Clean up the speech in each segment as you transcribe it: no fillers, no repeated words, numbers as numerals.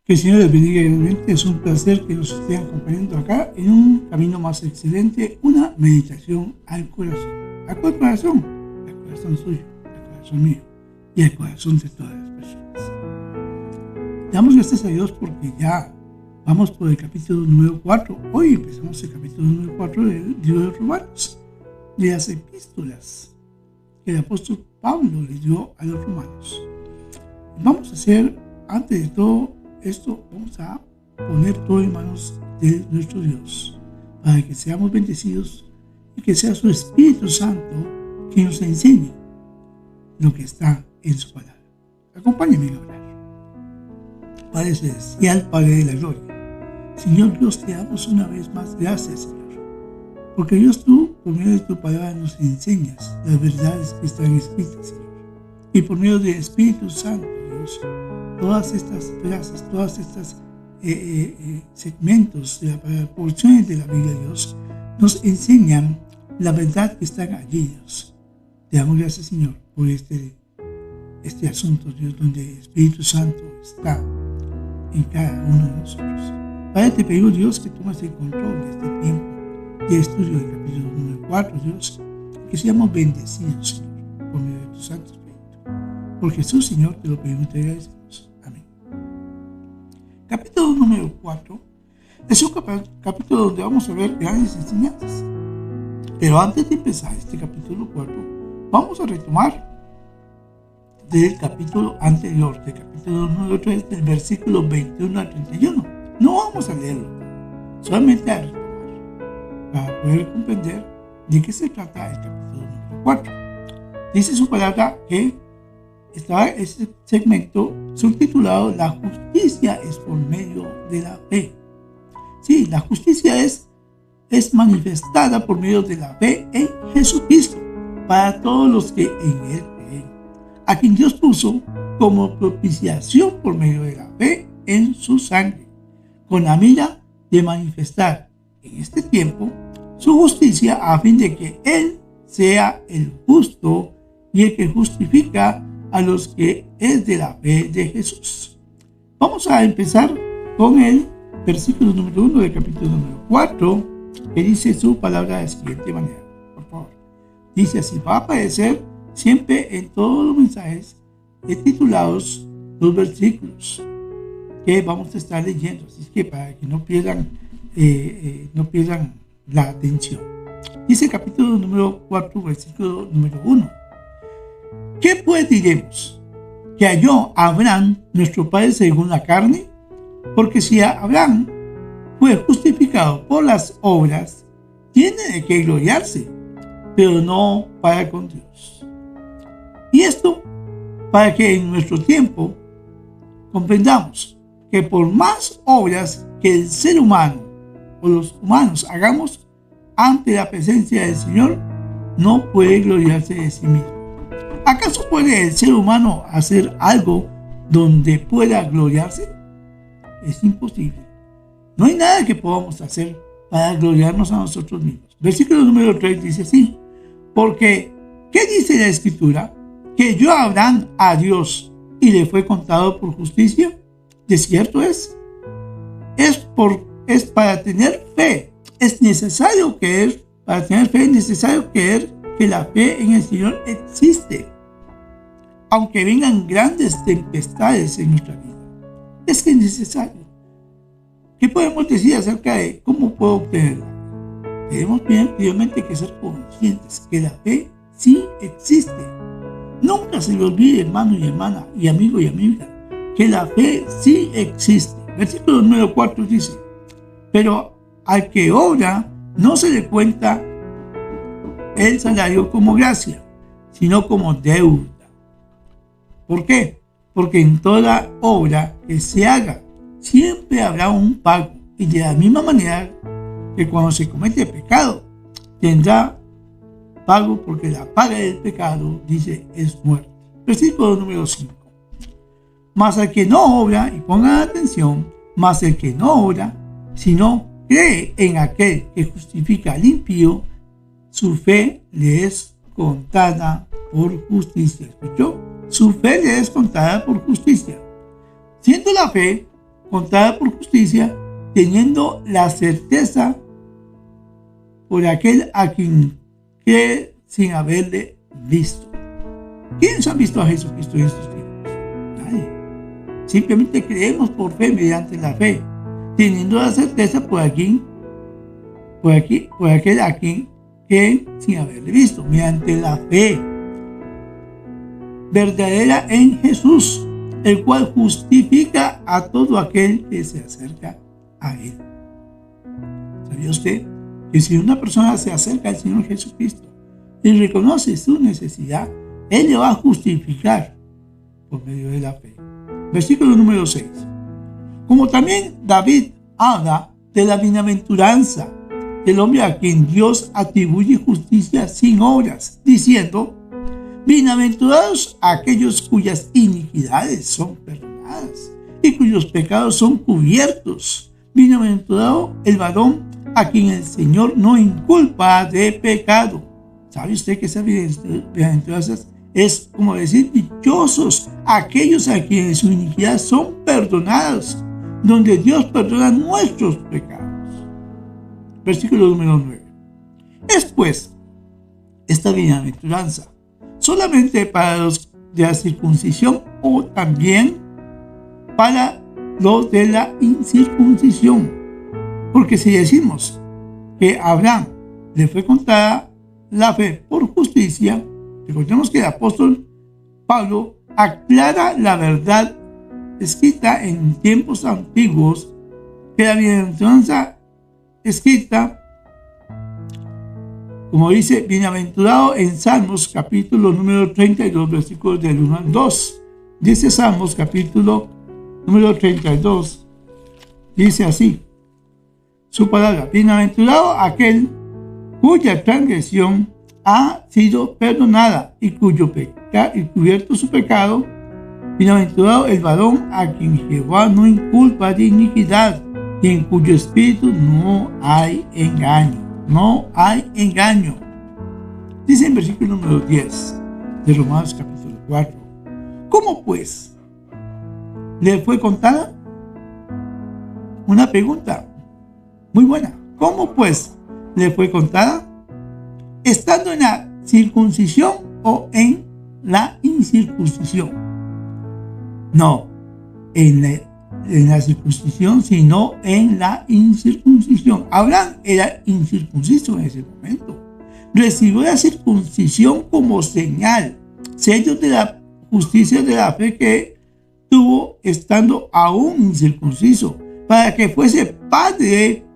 Que el Señor les bendiga grandemente. Es un placer que nos estén acompañando acá en un camino más excelente, una meditación al corazón. ¿A cuál corazón? Al corazón suyo, al corazón mío y al corazón de todas las personas. Damos gracias a Dios porque ya vamos por el capítulo número 4. Hoy empezamos el capítulo número 4 del libro de Romanos, de las epístolas que el apóstol Pablo le dio a los romanos. Vamos a hacer, antes de todo esto, vamos a poner todo en manos de nuestro Dios para que seamos bendecidos y que sea su Espíritu Santo quien nos enseñe lo que está en su palabra. Acompáñenme a orar. Padre celestial, Padre de la gloria, Señor Dios, te damos una vez más gracias, Señor, porque Dios, tú, por medio de tu palabra, nos enseñas las verdades que están escritas, Señor, y por medio del Espíritu Santo, Dios, todas estas frases, todas estas segmentos de la porciones de la Biblia, Dios, nos enseñan la verdad que están allí, Dios. Te damos gracias, Señor, por este asunto, Dios, donde el Espíritu Santo está en cada uno de nosotros. Padre, te pedimos, Dios, que tomes el control de este tiempo de estudio del capítulo número 4, Dios, que seamos bendecidos, Señor, por medio de tu Santo Espíritu. Por Jesús, Señor, te lo pedimos y te agradecemos. Amén. Capítulo número 4 es un capítulo donde vamos a ver grandes enseñanzas. Pero antes de empezar este capítulo 4, vamos a retomar del capítulo anterior, del capítulo número 3, del versículo 21 al 31. No vamos a leerlo, solamente a retomar, para poder comprender de qué se trata el capítulo número 4. Dice su palabra que estaba ese segmento subtitulado La justicia es por medio de la fe. Sí, la justicia es manifestada por medio de la fe en Jesucristo para todos los que en Él creen, a quien Dios puso como propiciación por medio de la fe en su sangre, con la mira de manifestar en este tiempo su justicia a fin de que Él sea el justo y el que justifica a los que es de la fe de Jesús. Vamos a empezar con el versículo número 1 del capítulo número 4, que dice su palabra de la siguiente manera. Por favor, dice así: va a aparecer siempre en todos los mensajes titulados los versículos que vamos a estar leyendo, así que para que no pierdan la atención. Dice el capítulo número 4, versículo número 1: ¿qué pues diremos? ¿Que halló a Abraham nuestro padre según la carne? Porque si Abraham fue justificado por las obras, tiene de qué gloriarse, pero no para con Dios. Y esto para que en nuestro tiempo comprendamos que por más obras que el ser humano o los humanos hagamos ante la presencia del Señor, no puede gloriarse de sí mismo. ¿Acaso puede el ser humano hacer algo donde pueda gloriarse? Es imposible. No hay nada que podamos hacer para gloriarnos a nosotros mismos. Versículo número 3 dice así: porque, ¿qué dice la Escritura? Que yo a Abraham a Dios y le fue contado por justicia. De cierto es para tener fe. Es necesario creer, para tener fe es necesario creer que la fe en el Señor existe, aunque vengan grandes tempestades en nuestra vida. Es que es necesario. ¿Qué podemos decir acerca de cómo puedo obtenerla? Tenemos primeramente que ser conscientes que la fe sí existe. Nunca se le olvide, hermano y hermana, y amigo y amiga, que la fe sí existe. Versículo número 4 dice: pero al que obra no se le cuenta el salario como gracia, sino como deuda. ¿Por qué? Porque en toda obra que se haga siempre habrá un pago, y de la misma manera que cuando se comete pecado tendrá pago, porque la paga del pecado, dice, es muerte. Versículo número 5: mas al que no obra, y pongan atención, mas el que no obra, sino cree en aquel que justifica al impío, su fe le es contada por justicia. ¿Escuchó? Su fe le es contada por justicia. Siendo la fe contada por justicia, teniendo la certeza por aquel a quien cree sin haberle visto. ¿Quiénes han visto a Jesucristo en estos tiempos? Nadie. Simplemente creemos por fe, mediante la fe, teniendo la certeza por aquel a quien creen sin haberle visto, mediante la fe verdadera en Jesús, el cual justifica a todo aquel que se acerca a Él. ¿Sabía usted que si una persona se acerca al Señor Jesucristo y reconoce su necesidad, Él le va a justificar por medio de la fe? Versículo número 6. Como también David habla de la bienaventuranza del hombre a quien Dios atribuye justicia sin obras, diciendo: bienaventurados aquellos cuyas iniquidades son perdonadas y cuyos pecados son cubiertos. Bienaventurado el varón a quien el Señor no inculpa de pecado. ¿Sabe usted que esa bienaventuranza es como decir dichosos aquellos a quienes su iniquidad son perdonadas, donde Dios perdona nuestros pecados? Versículo número 9. Es pues esta bienaventuranza solamente para los de la circuncisión o también para los de la incircuncisión. Porque si decimos que a Abraham le fue contada la fe por justicia, recordemos que el apóstol Pablo aclara la verdad escrita en tiempos antiguos, que la bienaventuranza escrita, como dice, bienaventurado en Salmos capítulo número 32, versículos del 1 al 2. Dice Salmos capítulo número 32, dice así su palabra: bienaventurado aquel cuya transgresión ha sido perdonada y cuyo y cubierto su pecado. Bienaventurado el varón a quien Jehová no inculpa de iniquidad y en cuyo espíritu no hay engaño. No hay engaño. Dice en versículo número 10 de Romanos capítulo 4: ¿cómo pues le fue contada? Una pregunta muy buena. ¿Cómo pues le fue contada? ¿Estando en la circuncisión o en la incircuncisión? No, en la circuncisión, sino en la incircuncisión. Abraham era incircunciso en ese momento. Recibió la circuncisión como señal, sello de la justicia de la fe que tuvo estando aún incircunciso, para que fuese padre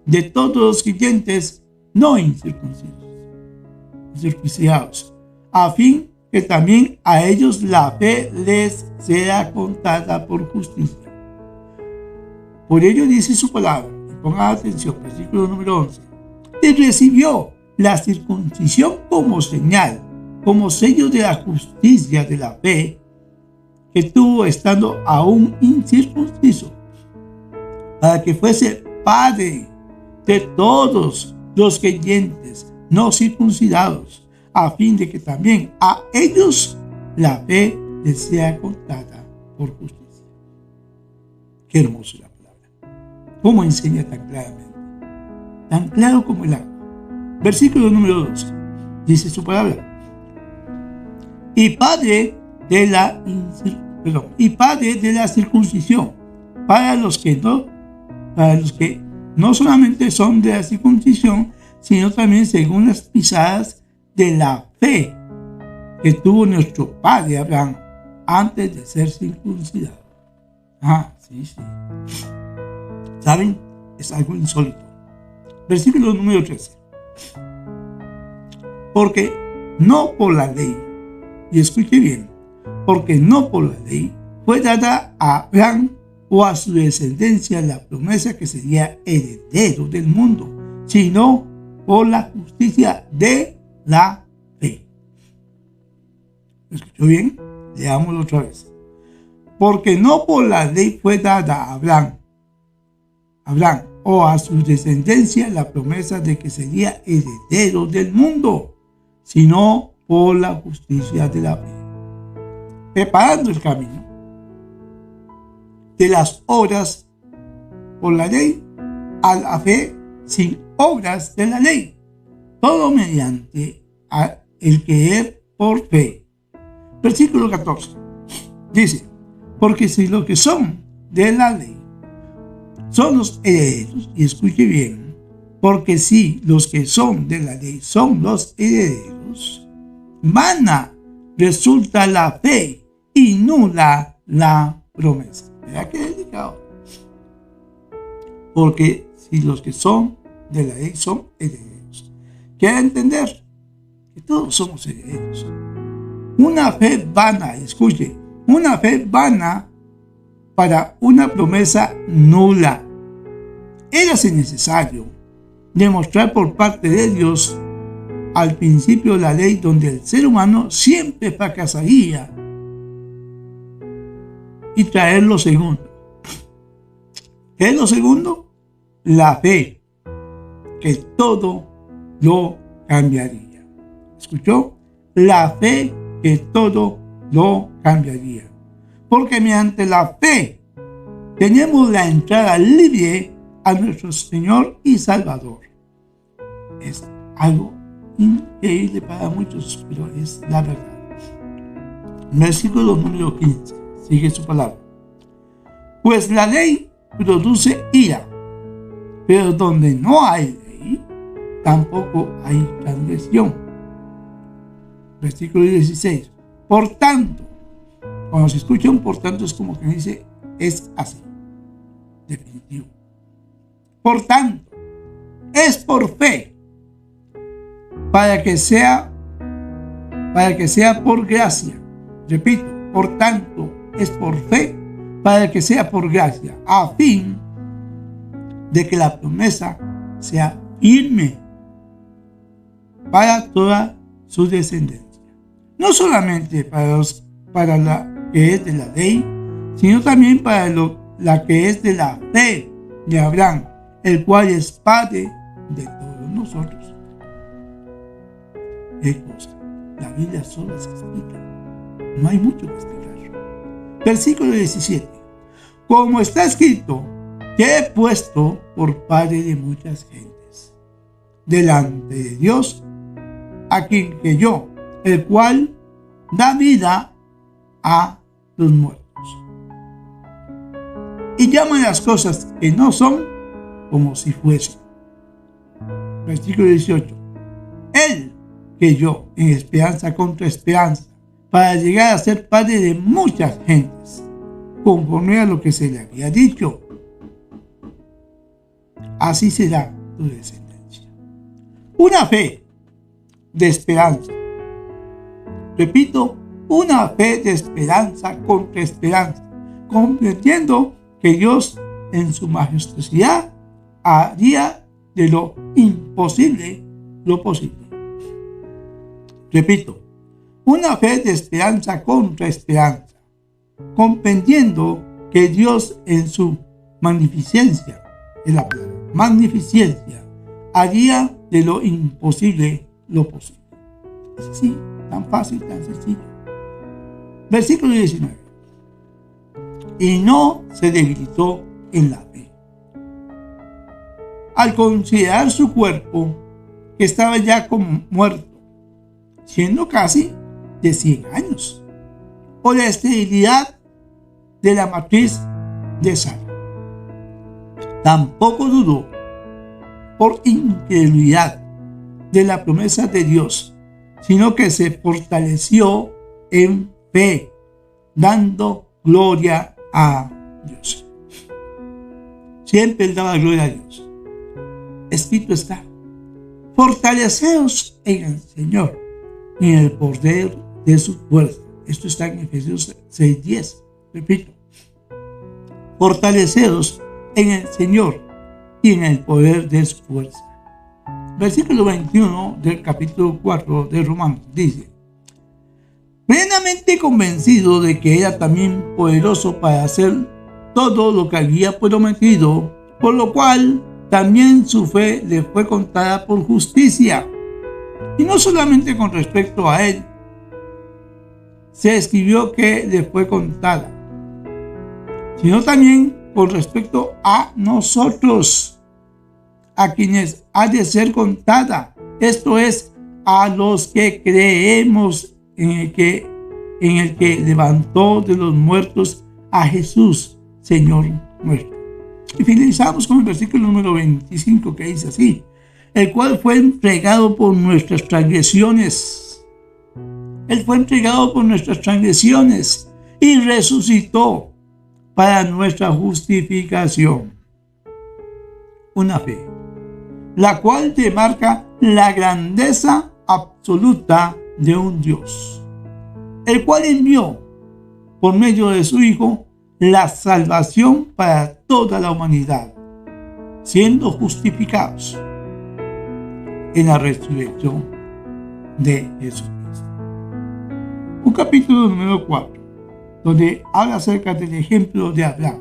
de todos los creyentes no incircuncidados, a fin que también a ellos la fe les sea contada por justicia. Por ello dice su palabra, y pongan atención, versículo número 11: y recibió la circuncisión como señal, como sello de la justicia de la fe que tuvo estando aún incircunciso, para que fuese padre de todos los creyentes no circuncidados, a fin de que también a ellos la fe les sea contada por justicia. Qué hermoso la palabra. ¿Cómo enseña tan claramente? Tan claro como el agua. Versículo número 12. Dice su palabra: y padre de la circuncisión para los que no solamente son de la circuncisión, sino también según las pisadas de la fe que tuvo nuestro padre Abraham antes de ser circuncidado. Sí. ¿Saben? Es algo insólito. Versículo número 13. Porque no por la ley, y escuche bien, porque no por la ley fue dada a Abraham o a su descendencia la promesa que sería heredero del mundo, sino por la justicia de la fe. ¿Me escuchó bien? Leámoslo otra vez. Porque no por la ley fue dada a Abraham o a su descendencia la promesa de que sería heredero del mundo, sino por la justicia de la fe, preparando el camino de las obras por la ley a la fe sin obras de la ley, todo mediante el creer por fe. Versículo 14 dice: porque si los que son de la ley son los herederos, y escuche bien, porque si los que son de la ley son los herederos, vana resulta la fe y nula la promesa. ¿Verdad que delicado? Porque si los que son de la ley son herederos, quiere entender que todos somos herederos. Una fe vana, escuche, una fe vana para una promesa nula. Era necesario demostrar por parte de Dios al principio de la ley, donde el ser humano siempre fracasaría, y traer lo segundo. ¿Qué es lo segundo? La fe, que todo lo cambiaría. ¿Escuchó? La fe que todo lo cambiaría. Porque mediante la fe tenemos la entrada libre a nuestro Señor y Salvador. Es algo increíble para muchos, pero es la verdad. Versículo número 15. Sigue su palabra. Pues la ley produce ira, pero donde no hay ley, tampoco hay transgresión. Versículo 16. Por tanto, cuando se escucha un por tanto, es como que dice, es así, definitivo. Por tanto, es por fe, para que sea por gracia. Repito, por tanto, es por fe, para que sea por gracia, a fin de que la promesa sea firme para toda su descendencia. No solamente para la que es de la ley, sino también para la que es de la fe de Abraham, el cual es padre de todos nosotros. ¿Qué cosa? La Biblia solo se explica. No hay mucho que explicar. Versículo 17. Como está escrito, te he puesto por padre de muchas gentes, delante de Dios, a quien creyó, el cual da vida a los muertos y llama las cosas que no son como si fuesen. Versículo 18. Él creyó en esperanza contra esperanza, para llegar a ser padre de muchas gentes, conforme a lo que se le había dicho: así será tu descendencia. Una fe de esperanza. Repito, una fe de esperanza contra esperanza, comprendiendo que Dios en su majestuosidad haría de lo imposible lo posible. Repito, una fe de esperanza contra esperanza, comprendiendo que Dios en su magnificencia, es la palabra, magnificencia, haría de lo imposible lo posible. Es así, tan fácil, tan sencillo. Versículo 19. Y no se debilitó en la fe, al considerar su cuerpo, que estaba ya como muerto, siendo casi de 100 años, o la esterilidad de la matriz de Sara. Tampoco dudó, por incredulidad, de la promesa de Dios, sino que se fortaleció en fe, dando gloria a Dios. Siempre él daba gloria a Dios. Escrito está: fortaleceos en el Señor y en el poder de su fuerza. Esto está en Efesios 6:10. Repito: fortaleceos en el Señor y en el poder de su fuerza. Versículo 21 del capítulo 4 de Romanos dice: plenamente convencido de que era también poderoso para hacer todo lo que había prometido, por lo cual también su fe le fue contada por justicia. Y no solamente con respecto a él, se escribió que le fue contada, sino también con respecto a nosotros, a quienes ha de ser contada, esto es, a los que creemos en el que levantó de los muertos a Jesús, Señor nuestro. Y finalizamos con el versículo número 25, que dice así: el cual fue entregado por nuestras transgresiones. Él fue entregado por nuestras transgresiones y resucitó para nuestra justificación. Una fe, la cual demarca la grandeza absoluta de un Dios, el cual envió por medio de su Hijo la salvación para toda la humanidad, siendo justificados en la resurrección de Jesucristo. Un capítulo número 4, donde habla acerca del ejemplo de Abraham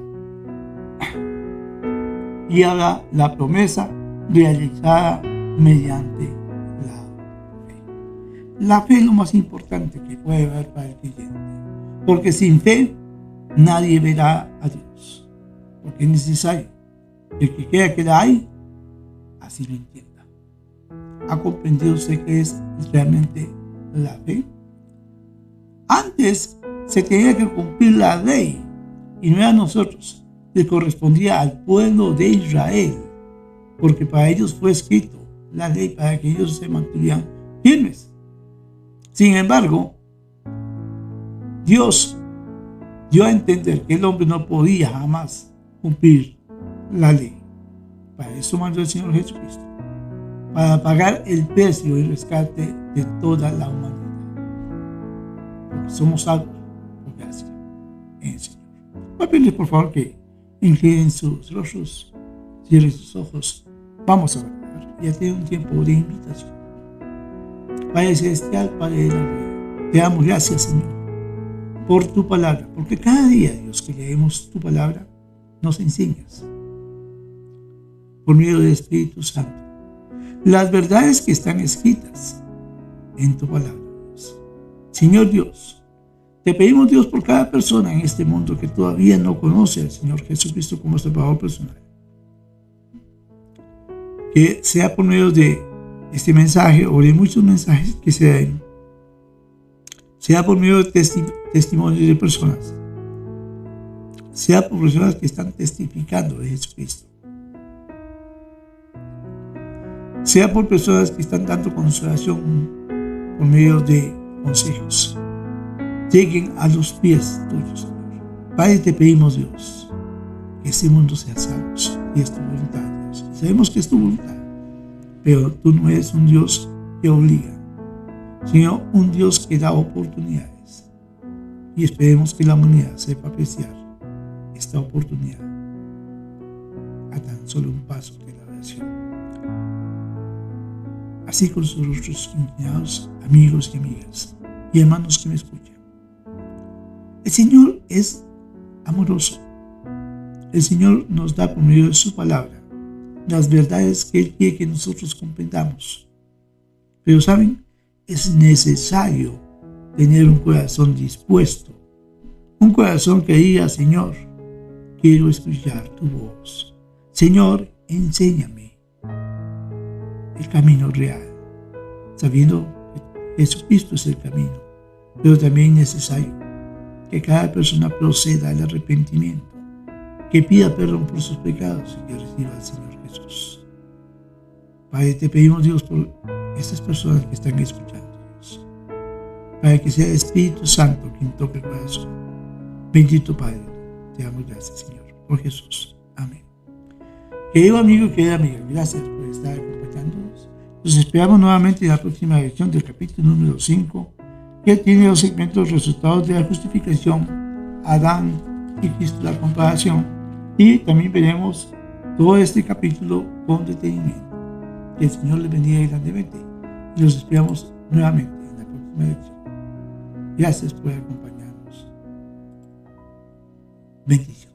y habla la promesa realizada mediante la fe. La fe es lo más importante que puede haber para el creyente, porque sin fe nadie verá a Dios, porque es necesario que el que crea que la hay, así lo entienda. ¿Ha comprendido usted qué es realmente la fe? Antes se tenía que cumplir la ley, y no a nosotros, le correspondía al pueblo de Israel, porque para ellos fue escrito la ley para que ellos se mantuvieran firmes. Sin embargo, Dios dio a entender que el hombre no podía jamás cumplir la ley. Para eso mandó el Señor Jesucristo, para pagar el precio y rescate de toda la humanidad, porque somos salvos por gracia en el Señor. Voy a pedirles por favor que inclinen sus rostros, cierren sus ojos. Vamos a orar y a tener un tiempo de invitación. Padre celestial, Padre de la gloria, te damos gracias, Señor, por tu palabra, porque cada día, Dios, que leemos tu palabra, nos enseñas por medio del Espíritu Santo las verdades que están escritas en tu palabra, Dios. Señor Dios, te pedimos, Dios, por cada persona en este mundo que todavía no conoce al Señor Jesucristo como Salvador personal, que sea por medio de este mensaje o de muchos mensajes que se den, sea por medio de testimonios de personas, sea por personas que están testificando de Jesucristo, sea por personas que están dando consolación por medio de consejos, lleguen a los pies tuyos, Señor. Padre, te pedimos, Dios, que este mundo sea salvo, y es tu voluntad, Dios. Sabemos que es tu voluntad, pero tú no eres un Dios que obliga, sino un Dios que da oportunidades. Y esperemos que la humanidad sepa apreciar esta oportunidad a tan solo un paso de la oración. Así con sus rostros inclinados, amigos y amigas y hermanos que me escuchan, el Señor es amoroso. El Señor nos da por medio de su palabra las verdades que Él quiere que nosotros comprendamos. Pero ¿saben? Es necesario tener un corazón dispuesto, un corazón que diga: Señor, quiero escuchar tu voz. Señor, enséñame el camino real, sabiendo que Jesucristo es el camino, pero también es necesario que cada persona proceda al arrepentimiento, que pida perdón por sus pecados y que reciba al Señor Jesús. Padre, te pedimos, Dios, por estas personas que están escuchando, Dios, para que sea el Espíritu Santo quien toque el corazón. Bendito Padre, te damos gracias, Señor, por Jesús. Amén. Querido amigo y querida amiga, gracias por estar acompañándonos. Nos esperamos nuevamente en la próxima lección del capítulo número 5, que tiene los segmentos resultados de la justificación, Adán y Cristo, la comparación, y también veremos todo este capítulo con detenimiento. Que el Señor les bendiga grandemente y los esperamos nuevamente en la próxima lección. Gracias por acompañarnos. Bendiciones.